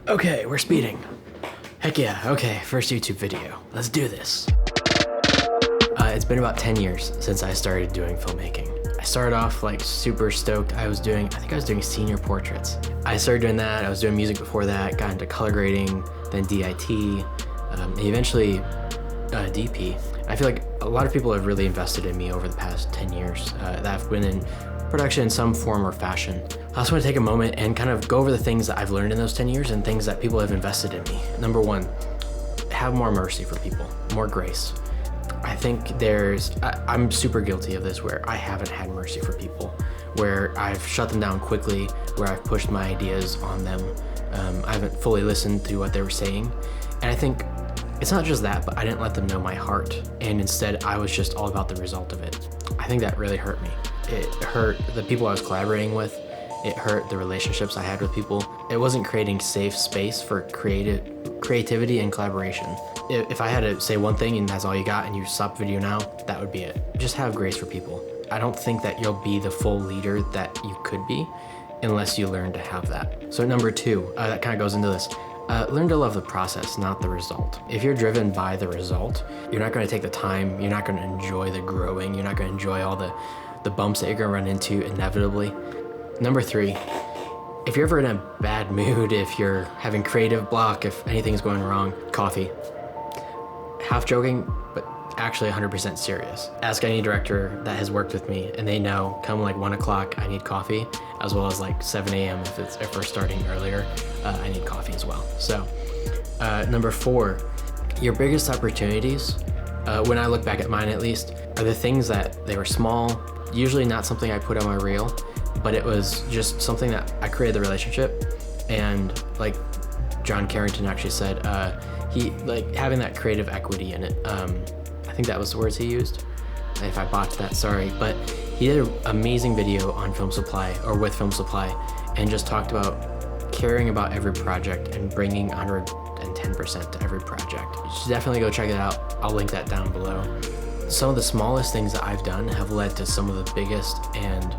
Okay, we're speeding. Heck yeah, okay, first YouTube video. Let's do this. It's been about 10 years since I started doing filmmaking. I started off like super stoked. I think I was doing senior portraits. I started doing that, I was doing music before that, got into color grading, then DIT, and eventually DP. I feel like a lot of people have really invested in me over the past 10 years that have been in production in some form or fashion. I also want to take a moment and kind of go over the things that I've learned in those 10 years and things that people have invested in me. Number one, have more mercy for people, more grace. I think I'm super guilty of this where I haven't had mercy for people, where I've shut them down quickly, where I've pushed my ideas on them. I haven't fully listened to what they were saying. And I think it's not just that, but I didn't let them know my heart. And instead, I was just all about the result of it. I think that really hurt me. It hurt the people I was collaborating with. It hurt the relationships I had with people. It wasn't creating safe space for creativity and collaboration. If I had to say one thing and that's all you got and you stop the video now, that would be it. Just have grace for people. I don't think that you'll be the full leader that you could be unless you learn to have that. So number two, that kind of goes into this. Learn to love the process, not the result. If you're driven by the result, you're not going to take the time, you're not going to enjoy the growing, you're not going to enjoy all the bumps that you're going to run into inevitably. Number three, if you're ever in a bad mood, if you're having creative block, if anything's going wrong, coffee. Half joking, but actually 100% serious. Ask any director that has worked with me and they know come like 1 o'clock, I need coffee, as well as like 7 a.m. if we're starting earlier, I need coffee as well. So number four, your biggest opportunities, when I look back at mine at least, are the things that they were small, usually not something I put on my reel, but it was just something that I created the relationship. And like John Carrington actually said, he like having that creative equity in it. I think that was the words he used. If I botched that, sorry. But he did an amazing video on Film Supply or with Film Supply and just talked about caring about every project and bringing 110% to every project. You should definitely go check it out. I'll link that down below. Some of the smallest things that I've done have led to some of the biggest and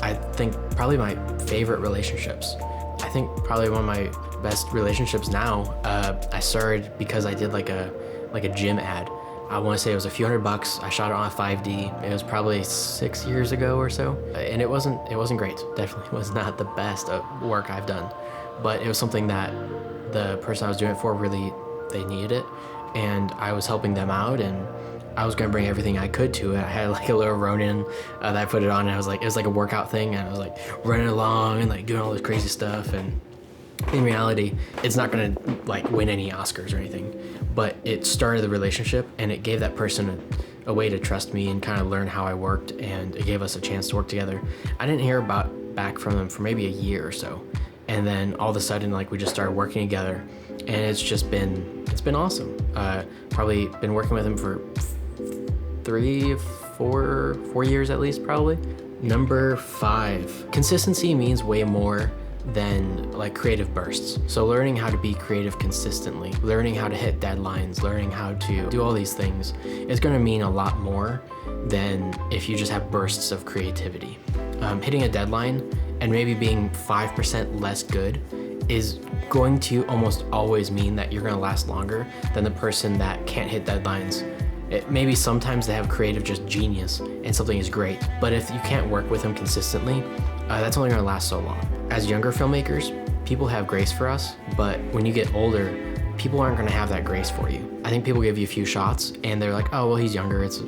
I think probably my favorite relationships. I think probably one of my best relationships now, I started because I did like a gym ad. I want to say it was a few $100. I shot it on a 5D. It was probably 6 years ago or so. And it wasn't great. Definitely was not the best work I've done. But it was something that the person I was doing it for really, they needed it. And I was helping them out and I was gonna bring everything I could to it. I had like a little Ronin that I put it on and it was like a workout thing and I was like running along and like doing all this crazy stuff. And in reality, it's not gonna like win any Oscars or anything, but it started the relationship and it gave that person a way to trust me and kind of learn how I worked, and it gave us a chance to work together. I didn't hear back from them for maybe a year or so. And then all of a sudden, like we just started working together and it's been awesome. Probably been working with him for 4 years at least, probably. Number five, consistency means way more than like creative bursts. So learning how to be creative consistently, learning how to hit deadlines, learning how to do all these things is going to mean a lot more than if you just have bursts of creativity. Hitting a deadline and maybe being 5% less good is going to almost always mean that you're going to last longer than the person that can't hit deadlines. Maybe sometimes they have creative just genius and something is great, but if you can't work with them consistently, that's only gonna last so long. As younger filmmakers, people have grace for us, but when you get older, people aren't gonna have that grace for you. I think people give you a few shots and they're like, oh, well, he's younger. It's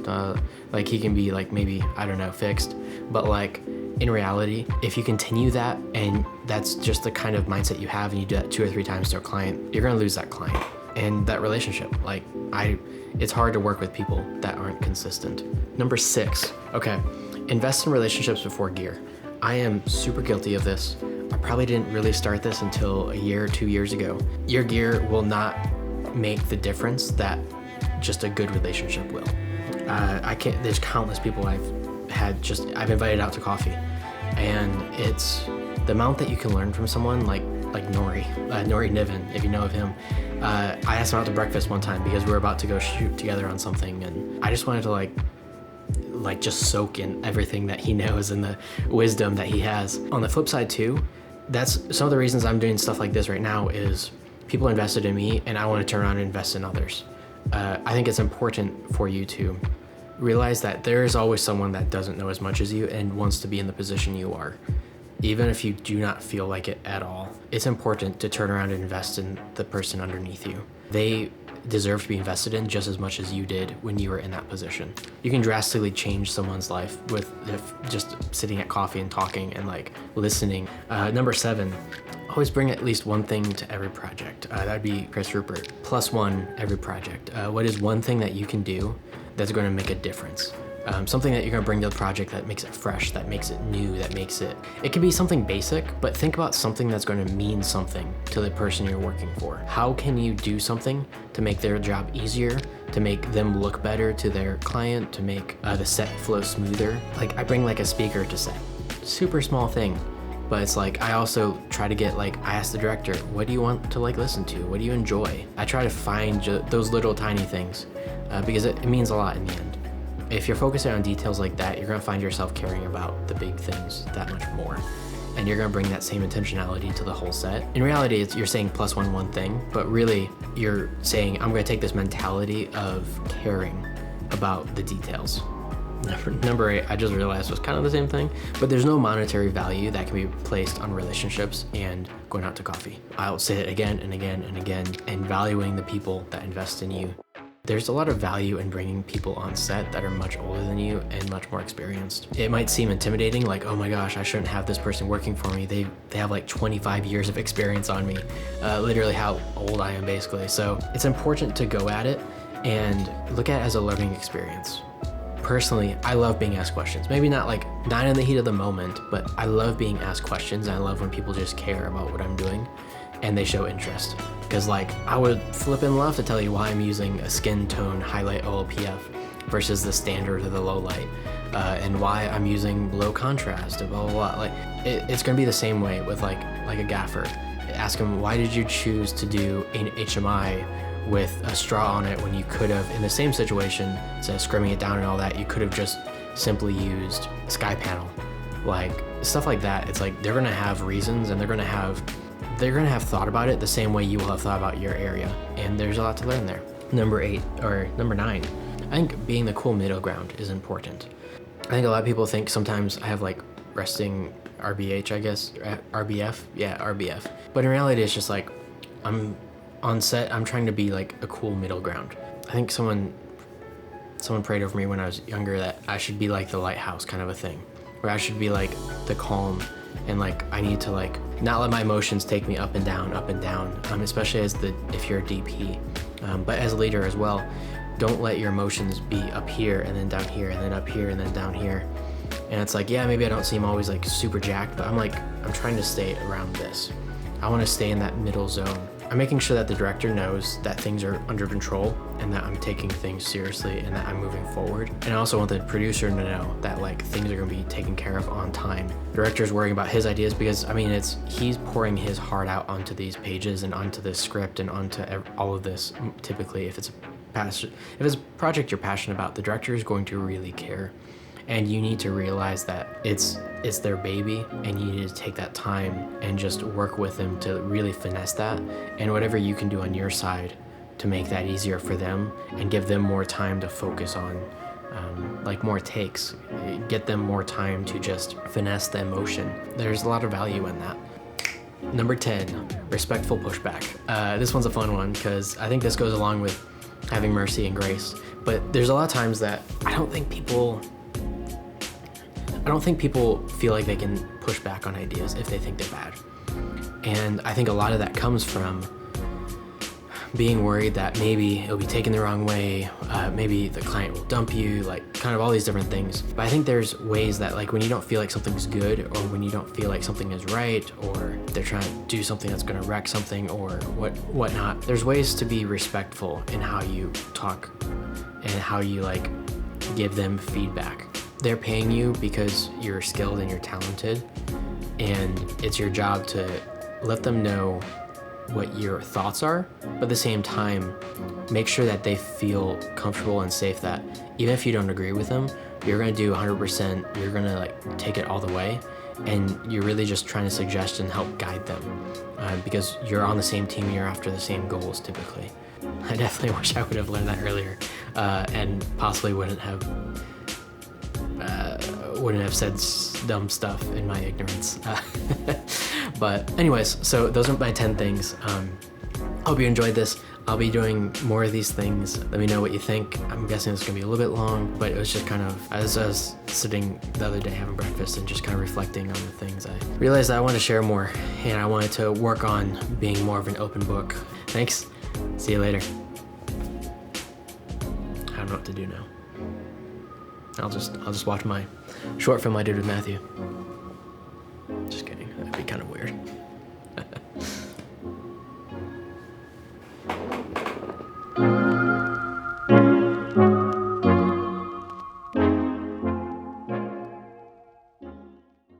like he can be like maybe, I don't know, fixed. But like in reality, if you continue that and that's just the kind of mindset you have and you do that 2 or 3 times to a client, you're gonna lose that client and that relationship. It's hard to work with people that aren't consistent. Number 6, okay, invest in relationships before gear. I am super guilty of this. I probably didn't really start this until a year or 2 years ago. Your gear will not make the difference that just a good relationship will. There's countless people I've invited out to coffee, and it's the amount that you can learn from someone like Nori Niven, if you know of him. I asked him out to breakfast one time because we were about to go shoot together on something, and I just wanted to like just soak in everything that he knows and the wisdom that he has. On the flip side too, that's some of the reasons I'm doing stuff like this right now is people invested in me and I want to turn around and invest in others. I think it's important for you to realize that there is always someone that doesn't know as much as you and wants to be in the position you are. Even if you do not feel like it at all, it's important to turn around and invest in the person underneath you. They deserve to be invested in just as much as you did when you were in that position. You can drastically change someone's life with just sitting at coffee and talking and like listening. Number 7, always bring at least one thing to every project. That'd be Chris Rupert. +1 every project. What is one thing that you can do that's going to make a difference? Something that you're going to bring to the project that makes it fresh, that makes it new, that makes it can be something basic, but think about something that's going to mean something to the person you're working for. How can you do something to make their job easier, to make them look better to their client, to make the set flow smoother? Like I bring like a speaker to set, super small thing, but it's like I also try to get like, I ask the director, what do you want to like listen to? What do you enjoy? I try to find those little tiny things because it means a lot in the end. If you're focusing on details like that, you're gonna find yourself caring about the big things that much more. And you're gonna bring that same intentionality to the whole set. In reality, you're saying +1 one thing, but really you're saying, I'm gonna take this mentality of caring about the details. Number 8, I just realized was kind of the same thing, but there's no monetary value that can be placed on relationships and going out to coffee. I'll say it again and again and again, and valuing the people that invest in you. There's a lot of value in bringing people on set that are much older than you and much more experienced. It might seem intimidating, like, oh my gosh, I shouldn't have this person working for me. They have like 25 years of experience on me, literally how old I am basically. So it's important to go at it and look at it as a learning experience. Personally, I love being asked questions. Maybe not in the heat of the moment, but I love being asked questions. I love when people just care about what I'm doing and they show interest. Because like, I would flippin' love to tell you why I'm using a skin tone highlight OLPF versus the standard or the low light, and why I'm using low contrast and blah, blah, blah. Like, it's gonna be the same way with like a gaffer. Ask them, why did you choose to do an HMI with a straw on it when you could have, in the same situation, instead of scrimming it down and all that, you could have just simply used sky panel. Like, stuff like that. It's like, they're gonna have reasons and they're gonna have thought about it the same way you will have thought about your area, and there's a lot to learn there. Number 9, I think being the cool middle ground is important. I think a lot of people think sometimes I have like resting RBH, I guess, RBF, yeah, RBF. But in reality, it's just like, I'm on set, I'm trying to be like a cool middle ground. I think someone prayed over me when I was younger that I should be like the lighthouse kind of a thing, where I should be like the calm, and like I need to like not let my emotions take me up and down, especially if you're a DP, but as a leader as well. Don't let your emotions be up here and then down here and then up here and then down here. And it's like, yeah, maybe I don't seem always like super jacked, but I'm trying to stay around this. I want to stay in that middle zone. I'm making sure that the director knows that things are under control and that I'm taking things seriously and that I'm moving forward. And I also want the producer to know that like things are going to be taken care of on time. The director's worrying about his ideas because he's pouring his heart out onto these pages and onto this script and onto all of this. Typically, if it's a project you're passionate about, the director is going to really care. And you need to realize that it's their baby, and you need to take that time and just work with them to really finesse that, and whatever you can do on your side to make that easier for them and give them more time to focus on like more takes, get them more time to just finesse the emotion. There's a lot of value in that. Number 10, respectful pushback. This one's a fun one because I think this goes along with having mercy and grace, but there's a lot of times that I don't think people feel like they can push back on ideas if they think they're bad. And I think a lot of that comes from being worried that maybe it'll be taken the wrong way, maybe the client will dump you, like kind of all these different things. But I think there's ways that like when you don't feel like something's good, or when you don't feel like something is right, or they're trying to do something that's gonna wreck something or whatnot, there's ways to be respectful in how you talk and how you like give them feedback. They're paying you because you're skilled and you're talented, and it's your job to let them know what your thoughts are, but at the same time, make sure that they feel comfortable and safe that even if you don't agree with them, you're gonna do 100%, you're gonna like take it all the way, and you're really just trying to suggest and help guide them because you're on the same team, you're after the same goals typically. I definitely wish I would have learned that earlier and possibly wouldn't have said dumb stuff in my ignorance. But anyways, so those are my 10 things. Hope you enjoyed this. I'll be doing more of these things. Let me know what you think. I'm guessing it's gonna be a little bit long, but it was just kind of, as I was sitting the other day having breakfast and just kind of reflecting on the things, I realized I wanted to share more and I wanted to work on being more of an open book. Thanks, see you later. I don't know what to do now. I'll just watch my short film I did with Matthew. Just kidding, that'd be kind of weird.